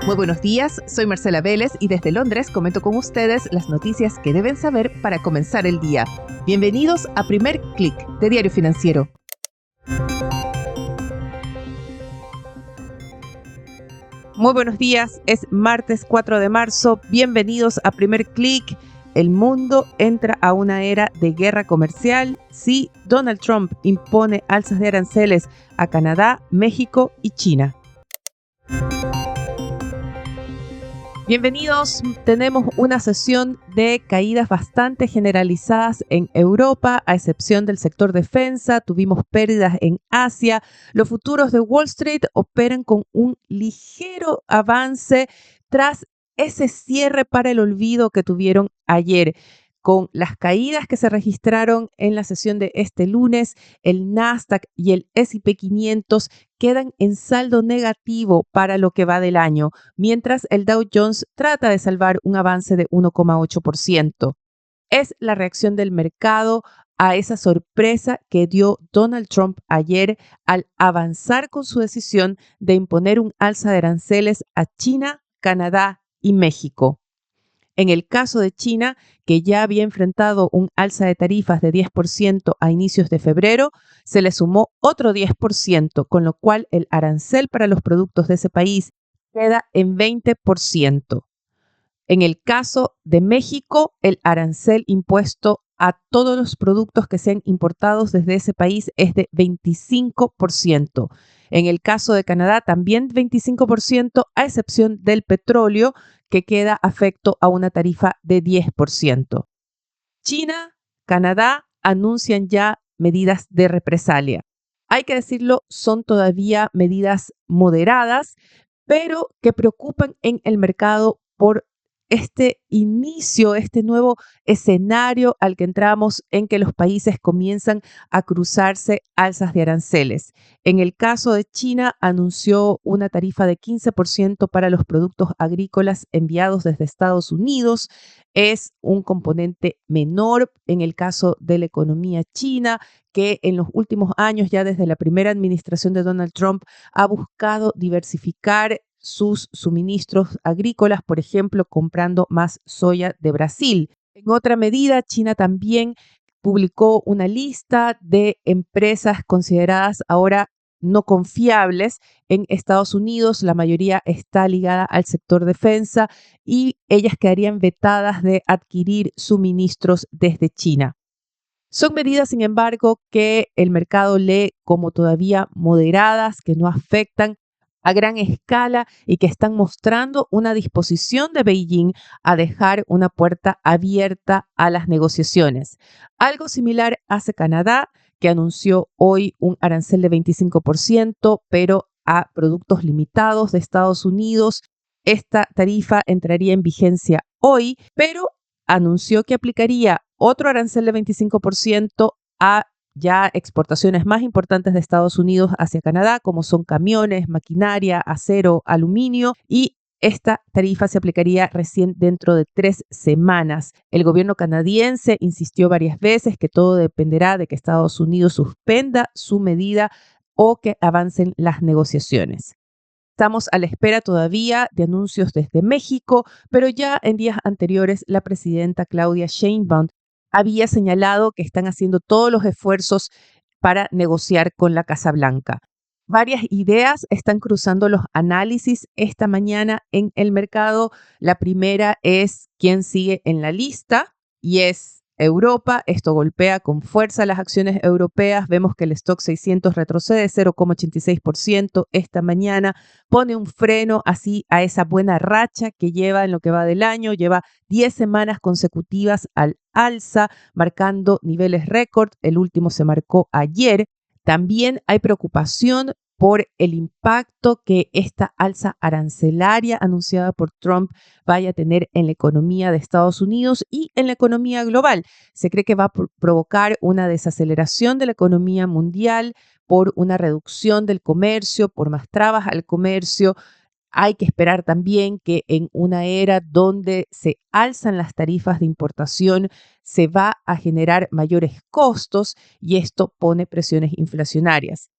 Muy buenos días, soy Marcela Vélez y desde Londres comento con ustedes las noticias que deben saber para comenzar el día. Bienvenidos a Primer Click de Diario Financiero. Muy buenos días, es martes 4 de marzo. Bienvenidos a Primer Click. El mundo entra a una era de guerra comercial. Sí, Donald Trump impone alzas de aranceles a Canadá, México y China. Bienvenidos, tenemos una sesión de caídas bastante generalizadas en Europa, a excepción del sector defensa. Tuvimos pérdidas en Asia. Los futuros de Wall Street operan con un ligero avance tras ese cierre para el olvido que tuvieron ayer. Con las caídas que se registraron en la sesión de este lunes, el Nasdaq y el S&P 500 quedan en saldo negativo para lo que va del año, mientras el Dow Jones trata de salvar un avance de 1,8%. Es la reacción del mercado a esa sorpresa que dio Donald Trump ayer al avanzar con su decisión de imponer un alza de aranceles a China, Canadá y México. En el caso de China, que ya había enfrentado un alza de tarifas de 10% a inicios de febrero, se le sumó otro 10%, con lo cual el arancel para los productos de ese país queda en 20%. En el caso de México, el arancel impuesto a todos los productos que sean importados desde ese país es de 25%. En el caso de Canadá, también 25%, a excepción del petróleo, que queda afecto a una tarifa de 10%. China, Canadá anuncian ya medidas de represalia. Hay que decirlo, son todavía medidas moderadas, pero que preocupan en el mercado por este inicio, este nuevo escenario al que entramos, en que los países comienzan a cruzarse alzas de aranceles. En el caso de China, anunció una tarifa de 15% para los productos agrícolas enviados desde Estados Unidos. Es un componente menor en el caso de la economía china, que en los últimos años, ya desde la primera administración de Donald Trump, ha buscado diversificar sus suministros agrícolas, por ejemplo, comprando más soya de Brasil. En otra medida, China también publicó una lista de empresas consideradas ahora no confiables en Estados Unidos. La mayoría está ligada al sector defensa y ellas quedarían vetadas de adquirir suministros desde China. Son medidas, sin embargo, que el mercado lee como todavía moderadas, que no afectan a gran escala y que están mostrando una disposición de Beijing a dejar una puerta abierta a las negociaciones. Algo similar hace Canadá, que anunció hoy un arancel de 25%, pero a productos limitados de Estados Unidos. Esta tarifa entraría en vigencia hoy, pero anunció que aplicaría otro arancel de 25% a ya exportaciones más importantes de Estados Unidos hacia Canadá, como son camiones, maquinaria, acero, aluminio, y esta tarifa se aplicaría recién dentro de 3 semanas. El gobierno canadiense insistió varias veces que todo dependerá de que Estados Unidos suspenda su medida o que avancen las negociaciones. Estamos a la espera todavía de anuncios desde México, pero ya en días anteriores la presidenta Claudia Sheinbaum había señalado que están haciendo todos los esfuerzos para negociar con la Casa Blanca. Varias ideas están cruzando los análisis esta mañana en el mercado. La primera es quién sigue en la lista y es Europa. Esto golpea con fuerza las acciones europeas. Vemos que el stock 600 retrocede 0,86% esta mañana. Pone un freno así a esa buena racha que lleva en lo que va del año. Lleva 10 semanas consecutivas al alza, marcando niveles récord. El último se marcó ayer. También hay preocupación por el impacto que esta alza arancelaria anunciada por Trump vaya a tener en la economía de Estados Unidos y en la economía global. Se cree que va a provocar una desaceleración de la economía mundial por una reducción del comercio, por más trabas al comercio. Hay que esperar también que en una era donde se alzan las tarifas de importación, se va a generar mayores costos y esto pone presiones inflacionarias.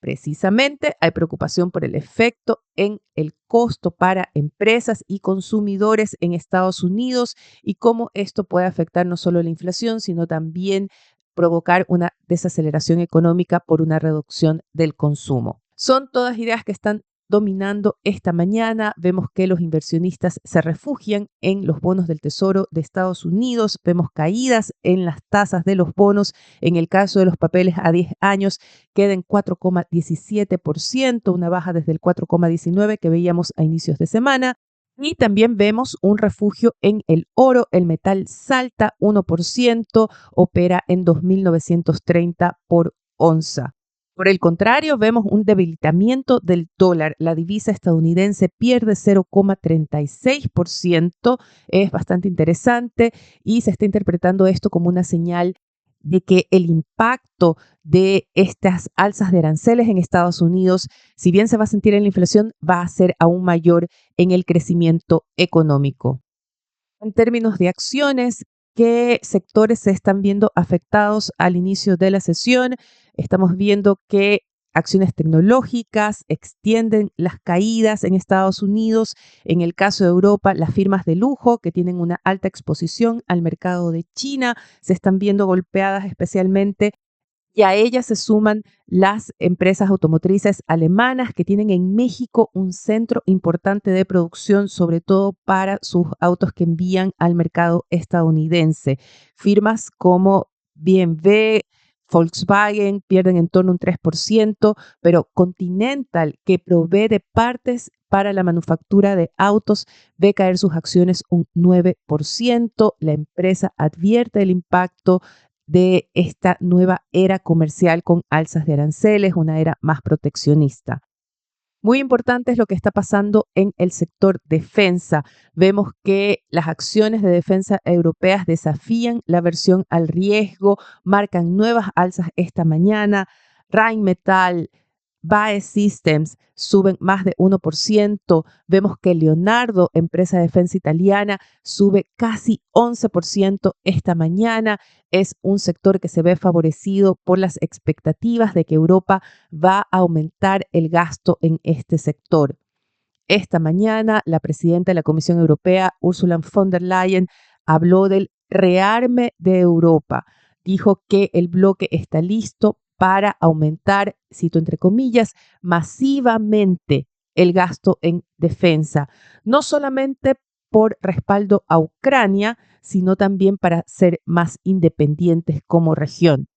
Precisamente hay preocupación por el efecto en el costo para empresas y consumidores en Estados Unidos y cómo esto puede afectar no solo la inflación, sino también provocar una desaceleración económica por una reducción del consumo. Son todas ideas que están dominando esta mañana. Vemos que los inversionistas se refugian en los bonos del Tesoro de Estados Unidos. Vemos caídas en las tasas de los bonos. En el caso de los papeles a 10 años, queda en 4,17%, una baja desde el 4,19% que veíamos a inicios de semana. Y también vemos un refugio en el oro. El metal salta 1%, opera en 2.930 por onza. Por el contrario, vemos un debilitamiento del dólar. La divisa estadounidense pierde 0,36%. Es bastante interesante y se está interpretando esto como una señal de que el impacto de estas alzas de aranceles en Estados Unidos, si bien se va a sentir en la inflación, va a ser aún mayor en el crecimiento económico. En términos de acciones, ¿qué sectores se están viendo afectados al inicio de la sesión? Estamos viendo que acciones tecnológicas extienden las caídas en Estados Unidos. En el caso de Europa, las firmas de lujo que tienen una alta exposición al mercado de China se están viendo golpeadas especialmente, y a ellas se suman las empresas automotrices alemanas que tienen en México un centro importante de producción, sobre todo para sus autos que envían al mercado estadounidense. Firmas como BMW, Volkswagen pierden en torno a un 3%, pero Continental, que provee de partes para la manufactura de autos, ve caer sus acciones un 9%. La empresa advierte el impacto de esta nueva era comercial con alzas de aranceles, una era más proteccionista. Muy importante es lo que está pasando en el sector defensa. Vemos que las acciones de defensa europeas desafían la aversión al riesgo, marcan nuevas alzas esta mañana. Rheinmetall, BAE Systems suben más de 1%. Vemos que Leonardo, empresa de defensa italiana, sube casi 11% esta mañana. Es un sector que se ve favorecido por las expectativas de que Europa va a aumentar el gasto en este sector. Esta mañana, la presidenta de la Comisión Europea, Ursula von der Leyen, habló del rearme de Europa. Dijo que el bloque está listo para aumentar, cito entre comillas, masivamente el gasto en defensa, no solamente por respaldo a Ucrania, sino también para ser más independientes como región.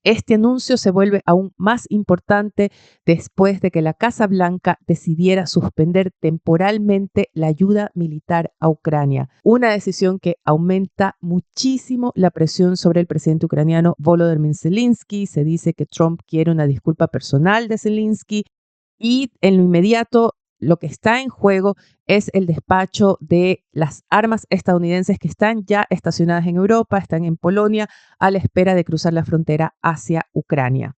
Este anuncio se vuelve aún más importante después de que la Casa Blanca decidiera suspender temporalmente la ayuda militar a Ucrania, una decisión que aumenta muchísimo la presión sobre el presidente ucraniano Volodymyr Zelensky. Se dice que Trump quiere una disculpa personal de Zelensky y en lo inmediato lo que está en juego es el despacho de las armas estadounidenses que están ya estacionadas en Europa, están en Polonia, a la espera de cruzar la frontera hacia Ucrania.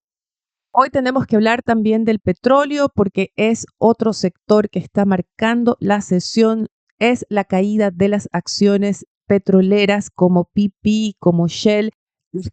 Hoy tenemos que hablar también del petróleo porque es otro sector que está marcando la sesión. Es la caída de las acciones petroleras como BP, como Shell,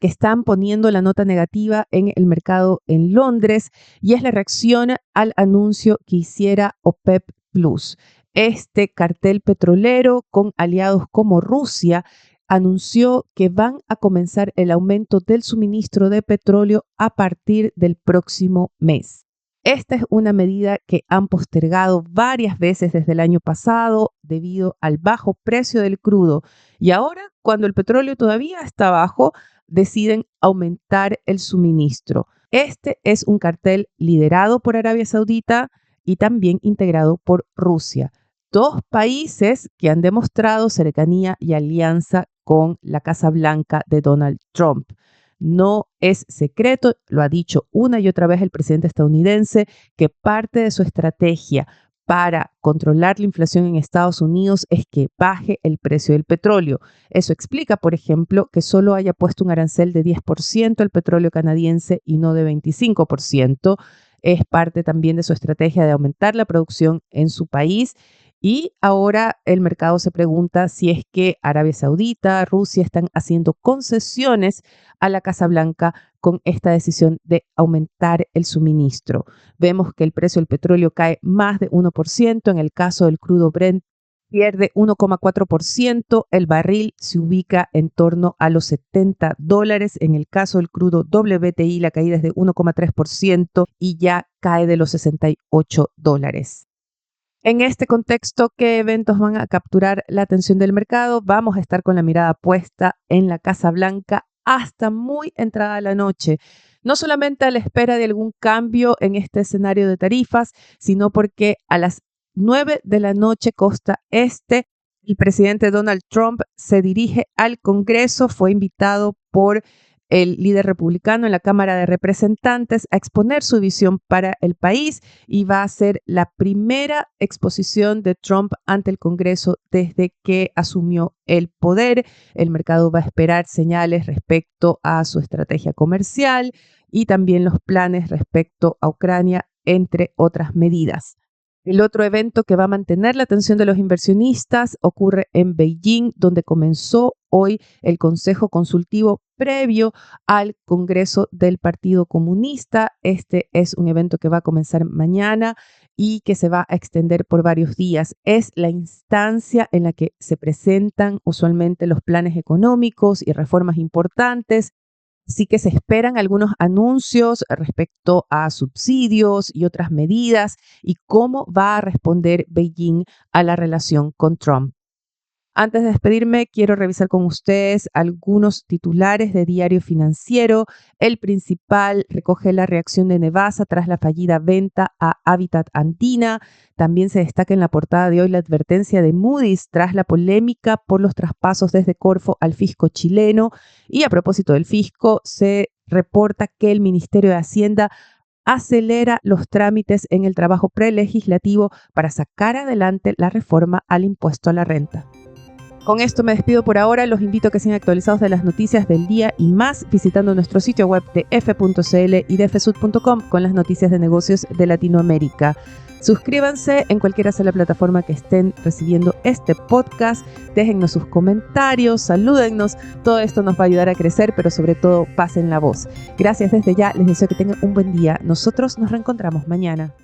que están poniendo la nota negativa en el mercado en Londres, y es la reacción al anuncio que hiciera OPEP Plus. Este cartel petrolero con aliados como Rusia anunció que van a comenzar el aumento del suministro de petróleo a partir del próximo mes. Esta es una medida que han postergado varias veces desde el año pasado debido al bajo precio del crudo, y ahora, cuando el petróleo todavía está bajo, deciden aumentar el suministro. Este es un cartel liderado por Arabia Saudita y también integrado por Rusia, dos países que han demostrado cercanía y alianza con la Casa Blanca de Donald Trump. No es secreto, lo ha dicho una y otra vez el presidente estadounidense, que parte de su estrategia para controlar la inflación en Estados Unidos es que baje el precio del petróleo. Eso explica, por ejemplo, que solo haya puesto un arancel de 10% al petróleo canadiense y no de 25%. Es parte también de su estrategia de aumentar la producción en su país. Y ahora el mercado se pregunta si es que Arabia Saudita, Rusia están haciendo concesiones a la Casa Blanca con esta decisión de aumentar el suministro. Vemos que el precio del petróleo cae más de 1%, en el caso del crudo Brent pierde 1,4%, el barril se ubica en torno a los $70, en el caso del crudo WTI la caída es de 1,3% y ya cae de los $68. En este contexto, ¿qué eventos van a capturar la atención del mercado? Vamos a estar con la mirada puesta en la Casa Blanca hasta muy entrada la noche. No solamente a la espera de algún cambio en este escenario de tarifas, sino porque a las 9 de la noche costa este, el presidente Donald Trump se dirige al Congreso, fue invitado por el líder republicano en la Cámara de Representantes a exponer su visión para el país y va a ser la primera exposición de Trump ante el Congreso desde que asumió el poder. El mercado va a esperar señales respecto a su estrategia comercial y también los planes respecto a Ucrania, entre otras medidas. El otro evento que va a mantener la atención de los inversionistas ocurre en Beijing, donde comenzó hoy el Consejo Consultivo previo al Congreso del Partido Comunista. Este es un evento que va a comenzar mañana y que se va a extender por varios días. Es la instancia en la que se presentan usualmente los planes económicos y reformas importantes. Sí que se esperan algunos anuncios respecto a subsidios y otras medidas y cómo va a responder Beijing a la relación con Trump. Antes de despedirme, quiero revisar con ustedes algunos titulares de Diario Financiero. El principal recoge la reacción de Nevasa tras la fallida venta a Habitat Andina. También se destaca en la portada de hoy la advertencia de Moody's tras la polémica por los traspasos desde Corfo al fisco chileno. Y a propósito del fisco, se reporta que el Ministerio de Hacienda acelera los trámites en el trabajo prelegislativo para sacar adelante la reforma al impuesto a la renta. Con esto me despido por ahora. Los invito a que sean actualizados de las noticias del día y más visitando nuestro sitio web de f.cl y de fsud.com con las noticias de negocios de Latinoamérica. Suscríbanse en cualquiera sea la plataforma que estén recibiendo este podcast. Déjennos sus comentarios, salúdennos. Todo esto nos va a ayudar a crecer, pero sobre todo pasen la voz. Gracias desde ya. Les deseo que tengan un buen día. Nosotros nos reencontramos mañana.